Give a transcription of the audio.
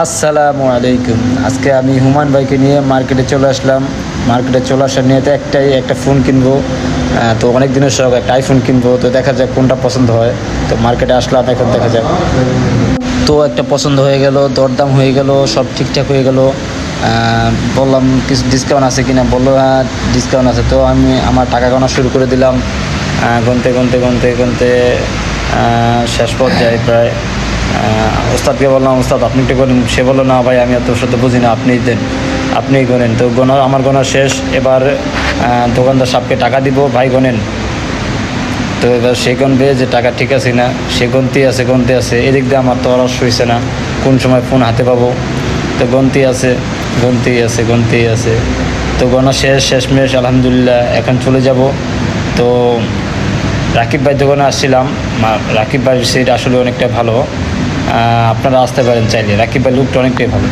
আসসালামু আলাইকুম। আজকে আমি হুমায়ুন ভাইকে নিয়ে মার্কেটে চলে আসলাম। মার্কেটে চলে আসার নিয়েতে একটা ফোন কিনবো। তো অনেক দিনের শখ একটা আইফোন কিনবো। তো দেখা যাক কোনটা পছন্দ হয়। তো মার্কেটে আসলাম, এখন দেখা যাক। তো একটা পছন্দ হয়ে গেল, দরদাম হয়ে গেল, সব ঠিকঠাক হয়ে গেল। বললাম কিছু ডিসকাউন্ট আছে কিনা, বললো হ্যাঁ ডিসকাউন্ট আছে। তো আমি আমার টাকা গোনা শুরু করে দিলাম। গুনতে গুনতে গুনতে গুনতে শেষ পর্যায়ে প্রায় ওস্তাদকে বললাম, ওস্তাদ আপনি একটু করেন। সে বললো না ভাই, আমি এত সাথে বুঝি না, আপনিই দেন, আপনিই গোনেন। তো আমার গোনা শেষ। এবার দোকানদার সাহেবকে টাকা দিব, ভাই গোনেন। তো এবার সে গুনবে যে টাকা ঠিক আছে না, সে গুনতে আছে। এদিক দিয়ে আমার তো অলস হয়েছে না, কোন সময় ফোন হাতে পাবো। তো গুনতেই আছে। তো গোনা শেষমেশ আলহামদুলিল্লাহ এখন চলে যাব। তো রাকিব ভাই দোকানে আসছিলাম। রাকিব ভাইয়ের সিট আসলে অনেকটা ভালো, আপনারা আসতে পারেন চাইলে। রাকিব ভাই লুকটা অনেকটাই ভালো।